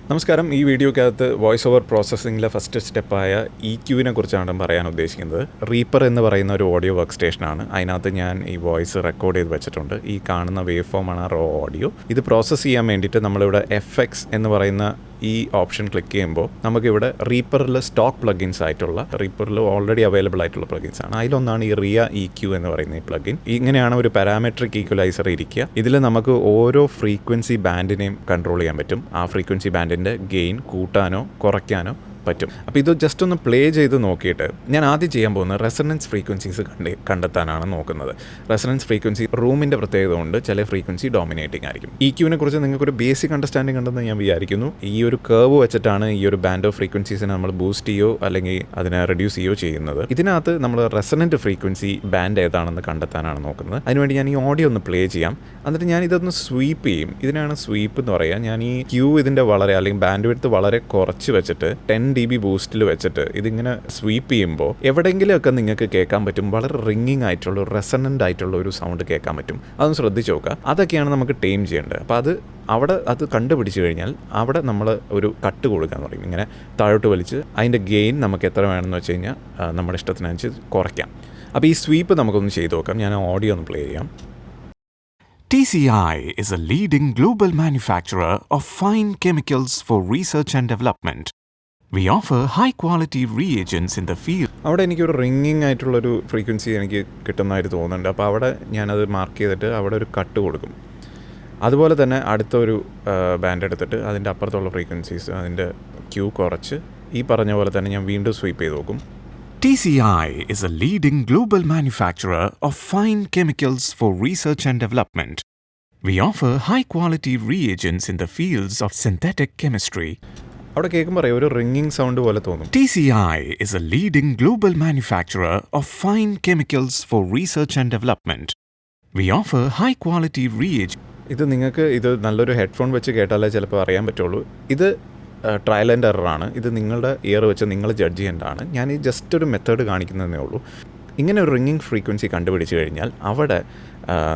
നമസ്കാരം. ഈ വീഡിയോക്കകത്ത് voice over പ്രോസസ്സിങ്ങിലെ first സ്റ്റെപ്പായ EQവിനെ കുറിച്ചാണ് പറയാൻ ഉദ്ദേശിക്കുന്നത്. റീപ്പർ എന്ന് പറയുന്ന ഒരു ഓഡിയോ വർക്ക് സ്റ്റേഷനാണ്. അതിനകത്ത് ഞാൻ ഈ വോയിസ് റെക്കോർഡ് ചെയ്ത് വെച്ചിട്ടുണ്ട്. ഈ കാണുന്ന വേവ് ഫോമാണ് റോ ഓഡിയോ. ഇത് പ്രോസസ്സ് ചെയ്യാൻ വേണ്ടിയിട്ട് നമ്മളിവിടെ FX എന്ന് പറയുന്ന ഈ ഓപ്ഷൻ ക്ലിക്ക് ചെയ്യുമ്പോൾ നമുക്കിവിടെ റീപ്പറിൽ സ്റ്റോക്ക് പ്ലഗിൻസ് ആയിട്ടുള്ള റീപ്പറിൽ ഓൾറെഡി അവൈലബിൾ ആയിട്ടുള്ള പ്ലഗിൻസ് ആണ്. അതിലൊന്നാണ് ഈ റിയ EQ എന്ന് പറയുന്ന ഈ പ്ലഗിൻ. ഇങ്ങനെയാണ് ഒരു പാരാമെട്രിക് ഈക്വലൈസർ ഇരിക്കുക. ഇതിൽ നമുക്ക് ഓരോ ഫ്രീക്വൻസി ബാൻഡിനെയും കൺട്രോൾ ചെയ്യാൻ പറ്റും. ആ ഫ്രീക്വൻസി ബാൻഡിൻ്റെ ഗെയിൻ കൂട്ടാനോ കുറയ്ക്കാനോ പറ്റും. അപ്പോൾ ഇത് ജസ്റ്റ് ഒന്ന് പ്ലേ ചെയ്ത് നോക്കിയിട്ട് ഞാൻ ആദ്യം ചെയ്യാൻ പോകുന്നത് റെസൊണൻസ് ഫ്രീക്വൻസീസ് കണ്ടെത്താനാണ് നോക്കുന്നത്. റെസൊണൻസ് ഫ്രീക്വൻസി റൂമിൻ്റെ പ്രത്യേകത കൊണ്ട് ചില ഫ്രീക്വൻസി ഡോമിനേറ്റിംഗ് ആയിരിക്കും. EQവിനെ കുറിച്ച് നിങ്ങൾക്കൊരു ബേസിക് അണ്ടർസ്റ്റാൻഡിംഗ് ഉണ്ടെന്ന് ഞാൻ വിചാരിക്കുന്നു. ഈ ഒരു കർവ് വെച്ചിട്ടാണ് ഈ ഒരു ബാൻഡ് ഓഫ് ഫ്രീക്വൻസീസിനെ നമ്മൾ ബൂസ്റ്റ് ചെയ്യോ അല്ലെങ്കിൽ അതിനെ റെഡ്യൂസ് ചെയ്യോ ചെയ്യുന്നത്. ഇതിനകത്ത് നമ്മൾ റെസൊണൻറ്റ് ഫ്രീക്വൻസി ബാൻഡ് ഏതാണെന്ന് കണ്ടെത്താനാണ് നോക്കുന്നത്. അതിനുവേണ്ടി ഞാൻ ഈ ഓഡിയോ ഒന്ന് പ്ലേ ചെയ്യാം. എന്നിട്ട് ഞാൻ ഇതൊന്ന് സ്വീപ്പ് ചെയ്യും. ഇതിനാണ് സ്വീപ്പ് എന്ന് പറയുക. ഞാൻ ഈ Q ഇതിൻ്റെ വളരെ അല്ലെങ്കിൽ ബാൻഡ് വിഡ്ത്ത് വളരെ കുറച്ച് വെച്ചിട്ട് 10 dB ബൂസ്റ്റിൽ വെച്ചിട്ട് ഇതിങ്ങനെ സ്വീപ്പ് ചെയ്യുമ്പോൾ എവിടെയെങ്കിലുമൊക്കെ നിങ്ങൾക്ക് കേൾക്കാൻ പറ്റും. വളരെ റിങ്ങിങ് ആയിട്ടുള്ള റെസണൻ്റ് ആയിട്ടുള്ള ഒരു സൗണ്ട് കേൾക്കാൻ പറ്റും. അതൊന്ന് ശ്രദ്ധിച്ച് നോക്കുക. അതൊക്കെയാണ് നമുക്ക് ടൈം ചെയ്യേണ്ടത്. അപ്പോൾ അത് കണ്ടുപിടിച്ച് കഴിഞ്ഞാൽ അവിടെ നമ്മൾ ഒരു കട്ട് കൊടുക്കാൻ പറയും. ഇങ്ങനെ താഴോട്ട് വലിച്ച് അതിൻ്റെ ഗെയിൻ നമുക്ക് എത്ര വേണമെന്ന് വെച്ച് കഴിഞ്ഞാൽ നമ്മുടെ ഇഷ്ടത്തിനനുസരിച്ച് കുറയ്ക്കാം. അപ്പോൾ ഈ സ്വീപ്പ് നമുക്കൊന്ന് ചെയ്ത് നോക്കാം. ഞാൻ ഓഡിയോ ഒന്ന് പ്ലേ ചെയ്യാം. TCI is a leading global manufacturer of fine chemicals for research and development. We offer high-quality reagents in the field. അവിടെ എനിക്കൊരു റിങ്ങിങ് ആയിട്ടുള്ളൊരു ഫ്രീക്വൻസി എനിക്ക് കിട്ടുന്നതായിട്ട് തോന്നുന്നുണ്ട്. അപ്പോൾ അവിടെ ഞാനത് മാർക്ക് ചെയ്തിട്ട് അവിടെ ഒരു കട്ട് കൊടുക്കും. അതുപോലെ തന്നെ അടുത്തൊരു ബാൻഡ് എടുത്തിട്ട് അതിൻ്റെ അപ്പുറത്തുള്ള ഫ്രീക്വൻസീസ് അതിൻ്റെ Q കുറച്ച് ഈ പറഞ്ഞ പോലെ തന്നെ ഞാൻ വീണ്ടും സ്വീപ്പ് ചെയ്ത് നോക്കും. TCI is a leading global manufacturer of fine chemicals for research and development. We offer high-quality reagents in the fields of synthetic chemistry. അവിടെ കേൾക്കുമ്പോൾ പറയും ഒരു റിങ്ങിങ് സൗണ്ട് പോലെ തോന്നും. TCI is a leading global manufacturer of fine chemicals for research and development. We offer high-quality reagents. ഇത് നിങ്ങൾക്ക് ഇത് നല്ലൊരു ഹെഡ്ഫോൺ വെച്ച് കേട്ടാലേ ചിലപ്പോൾ അറിയാൻ പറ്റുള്ളൂ. ഇത് ട്രയൽ ആൻഡ് എററാണ്. ഇത് നിങ്ങളുടെ ഇയർ വെച്ച് നിങ്ങൾ ജഡ്ജ് ചെയ്യേണ്ടതാണ്. ഞാൻ ഈ ജസ്റ്റ് ഒരു മെത്തേഡ് കാണിക്കുന്നതേ ഉള്ളൂ. ഇങ്ങനെ ഒരു റിങ്ങിങ് ഫ്രീക്വൻസി കണ്ടുപിടിച്ച് കഴിഞ്ഞാൽ അവിടെ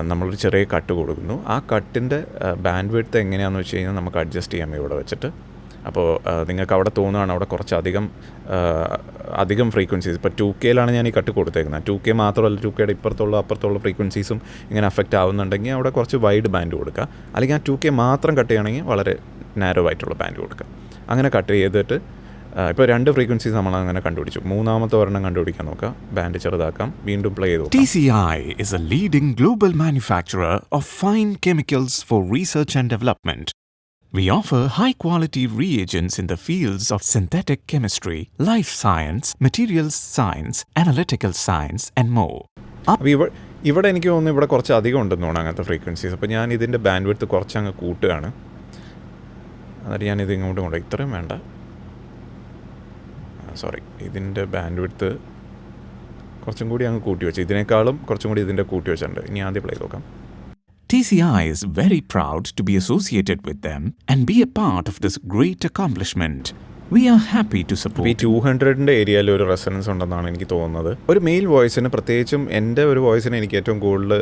നമ്മളൊരു ചെറിയ കട്ട് കൊടുക്കുന്നു. ആ കട്ടിൻ്റെ ബാൻഡ് വിഡ്ത്ത് എങ്ങനെയാണെന്ന് വെച്ച് കഴിഞ്ഞാൽ നമുക്ക് അഡ്ജസ്റ്റ് ചെയ്യാം ഇവിടെ വെച്ചിട്ട്. അപ്പോൾ നിങ്ങൾക്ക് അവിടെ തോന്നുകയാണ് അവിടെ കുറച്ച് അധികം ഫ്രീക്വൻസീസ്. ഇപ്പോൾ 2Kയിലാണ് ഞാൻ ഈ കട്ട് കൊടുത്തേക്കുന്നത്. 2K മാത്രമല്ല 2Kയുടെ അപ്പുറത്തുള്ള ഫ്രീക്വൻസീസും ഇങ്ങനെ അഫക്റ്റ് ആവുന്നുണ്ടെങ്കിൽ അവിടെ കുറച്ച് വൈഡ് ബാൻഡ് കൊടുക്കുക. അല്ലെങ്കിൽ ആ 2K മാത്രം കട്ട് ചെയ്യുകയാണെങ്കിൽ വളരെ നാരോ ആയിട്ടുള്ള ബാൻഡ് കൊടുക്കുക. അങ്ങനെ കട്ട് ചെയ്തിട്ട് ഇപ്പോൾ 2 ഫ്രീക്വൻസീസ് നമ്മൾ അങ്ങനെ കണ്ടുപിടിച്ചു. മൂന്നാമത്തെ ഒരെണ്ണം കണ്ടുപിടിക്കാൻ നോക്കുക. ബാൻഡ് ചെറുതാക്കാം. വീണ്ടും പ്ലേ ചെയ്തു. TCI is a leading global manufacturer of fine chemicals for research and development. We offer high-quality reagents in the fields of synthetic chemistry, life science, materials science, analytical science, and more. അപ്പോൾ ഇവിടെ എനിക്ക് തോന്നുന്നു ഇവിടെ കുറച്ച് അധികം ഉണ്ടെന്ന് തോന്നുന്നു അങ്ങനത്തെ ഫ്രീക്വൻസീസ്. അപ്പോൾ ഞാൻ ഇതിൻ്റെ ബാൻഡ് വിഡ്ത്ത് കുറച്ചങ്ങ് കൂട്ടുകയാണ്. എന്നിട്ട് ഞാനിത് ഇങ്ങോട്ട് കൊണ്ടുപോയി. ഇത്രയും വേണ്ട, ഇതിൻ്റെ ബാൻഡ് വിഡ്ത്ത് കുറച്ചും കൂടി അങ്ങ് കൂട്ടി വെച്ചു. ഇതിനേക്കാളും കുറച്ചും കൂടി ഇതിൻ്റെ കൂട്ടി വെച്ചിട്ടുണ്ട്. ഇനി ആദ്യം പ്ലേ നോക്കാം. TCI is very proud to be associated with them and be a part of this great accomplishment. We are happy to support. ഈ 200ൻ്റെ ഏരിയയിൽ ഒരു റെസൊണൻസ് ഉണ്ടെന്നാണ് എനിക്ക് തോന്നുന്നത്. ഒരു മെയിൽ വോയിസിന്, പ്രത്യേകിച്ചും എൻ്റെ ഒരു വോയിസിന് എനിക്ക് ഏറ്റവും കൂടുതൽ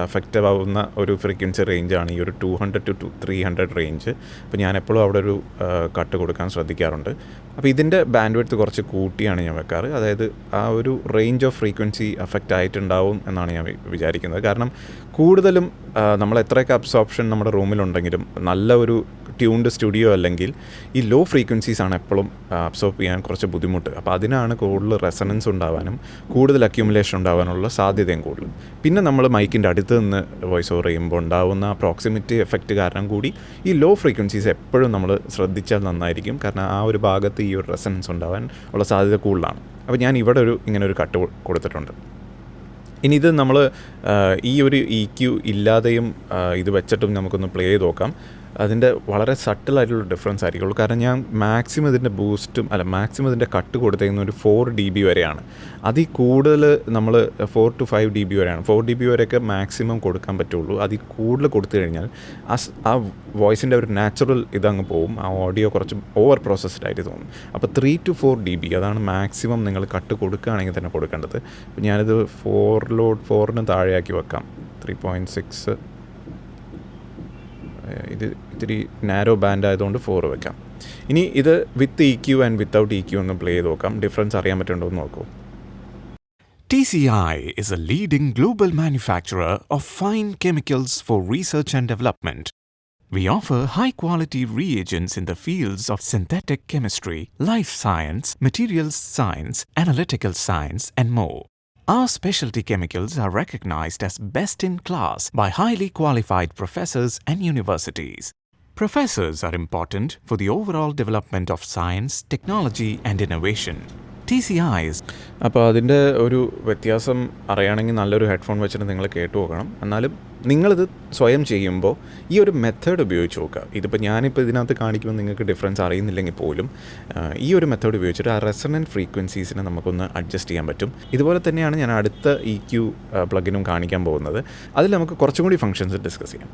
എഫക്റ്റീവ് ആവുന്ന ഒരു ഫ്രീക്വൻസി റേഞ്ചാണ് ഈ ഒരു 200 to 300 റേഞ്ച്. അപ്പോൾ ഞാൻ എപ്പോഴും അവിടെ ഒരു കട്ട് കൊടുക്കാൻ ശ്രദ്ധിക്കാറുണ്ട്. അപ്പോൾ ഇതിൻ്റെ ബാൻഡ് വിഡ്ത്ത് കുറച്ച് കൂട്ടിയാണ് ഞാൻ വെക്കാറ്. അതായത് ആ ഒരു റേഞ്ച് ഓഫ് ഫ്രീക്വൻസി എഫക്റ്റ് ആയിട്ടുണ്ടാവും എന്നാണ് ഞാൻ വിചാരിക്കുന്നത്. കാരണം കൂടുതലും നമ്മൾ എത്രയൊക്കെ അബ്സോർപ്ഷൻ നമ്മുടെ റൂമിലുണ്ടെങ്കിലും നല്ല ഒരു ട്യൂൺഡ് സ്റ്റുഡിയോ അല്ലെങ്കിൽ ഈ ലോ ഫ്രീക്വൻസീസാണ് എപ്പോഴും അബ്സോർബ് ചെയ്യാൻ കുറച്ച് ബുദ്ധിമുട്ട്. അപ്പോൾ അതിനാണ് കൂടുതൽ റെസണൻസ് ഉണ്ടാവാനും കൂടുതൽ അക്യുമുലേഷൻ ഉണ്ടാവാനുള്ള സാധ്യതയും കൂടുതൽ. പിന്നെ നമ്മൾ മൈക്കിൻ്റെ അടുത്ത് നിന്ന് വോയിസ് ഓവർ ചെയ്യുമ്പോൾ ഉണ്ടാവുന്ന പ്രോക്സിമിറ്റി എഫക്റ്റ് കാരണം കൂടി ഈ ലോ ഫ്രീക്വൻസീസ് എപ്പോഴും നമ്മൾ ശ്രദ്ധിച്ചാൽ നന്നായിരിക്കും. കാരണം ആ ഒരു ഭാഗത്ത് ഈ ഒരു റെസണൻസ് ഉണ്ടാവാൻ ഉള്ള സാധ്യത കൂടുതലാണ്. അപ്പോൾ ഞാൻ ഇവിടെ ഇങ്ങനെ ഒരു കട്ട് കൊടുത്തിട്ടുണ്ട്. ഇനി ഇത് നമ്മൾ ഈ ഒരു EQ ഇല്ലാതെയും ഇത് വെച്ചിട്ടും നമുക്കൊന്ന് പ്ലേ ചെയ്ത് നോക്കാം. അതിൻ്റെ വളരെ സട്ടിലായിട്ടുള്ള ഡിഫറൻസ് ആയിരിക്കുള്ളൂ. കാരണം ഞാൻ മാക്സിമം ഇതിൻ്റെ കട്ട് കൊടുത്തേക്കുന്ന ഒരു 4 dB വരെയാണ്. അതിൽ കൂടുതൽ നമ്മൾ 4 to 5 dB വരെയാണ്. 4 dB വരെയൊക്കെ മാക്സിമം കൊടുക്കാൻ പറ്റുള്ളൂ. അതിൽ കൂടുതൽ കൊടുത്തു കഴിഞ്ഞാൽ ആ വോയിസിൻ്റെ ഒരു നാച്ചുറൽ ഇതങ്ങ് പോവും. ആ ഓഡിയോ കുറച്ച് ഓവർ പ്രോസസ്ഡ് ആയിട്ട് തോന്നും. അപ്പോൾ 3 to 4 dB അതാണ് മാക്സിമം നിങ്ങൾ കട്ട് കൊടുക്കുകയാണെങ്കിൽ തന്നെ കൊടുക്കേണ്ടത്. അപ്പോൾ ഞാനിത് 4ന് താഴെയാക്കി വെക്കാം. 3.6. ഇത് ഇത്തിരി നാരോ ബാൻഡ് ആയതുകൊണ്ട് 4 വെക്കാം. ഇനി ഇത് വിത്ത് E Q and without E Q ഒന്ന് പ്ലേ ചെയ്ത് നോക്കാം. ഡിഫറൻസ് അറിയാൻ പറ്റുന്നുണ്ടോ എന്ന് നോക്കൂ. TCI is a leading global manufacturer of fine chemicals for research and development. We offer high-quality reagents in the fields of synthetic chemistry, life science, materials science, analytical science, and more. Our specialty chemicals are recognized as best in class by highly qualified professors and universities. Professors are important for the overall development of science, technology, and innovation. TCI is അപ്പോൾ അതിൻ്റെ ഒരു വ്യത്യാസം അറിയണമെങ്കിൽ നല്ലൊരു headphone വെച്ചിട്ട് നിങ്ങൾ കേട്ടു നോക്കണം. എന്നാലും നിങ്ങളിത് സ്വയം ചെയ്യുമ്പോൾ ഈ ഒരു മെത്തേഡ് ഉപയോഗിച്ച് നോക്കുക. ഇതിപ്പോൾ ഞാനിപ്പോൾ ഇതിനകത്ത് കാണിക്കുമ്പോൾ നിങ്ങൾക്ക് ഡിഫറൻസ് അറിയുന്നില്ലെങ്കിൽ പോലും ഈ ഒരു മെത്തേഡ് ഉപയോഗിച്ചിട്ട് ആ റെസണൻറ്റ് ഫ്രീക്വൻസീസിനെ നമുക്കൊന്ന് അഡ്ജസ്റ്റ് ചെയ്യാൻ പറ്റും. ഇതുപോലെ തന്നെയാണ് ഞാൻ അടുത്ത ഇ ക്യു പ്ലഗിനും കാണിക്കാൻ പോകുന്നത്. അതിൽ നമുക്ക് കുറച്ചും കൂടി ഫങ്ഷൻസ് ഡിസ്കസ് ചെയ്യാം.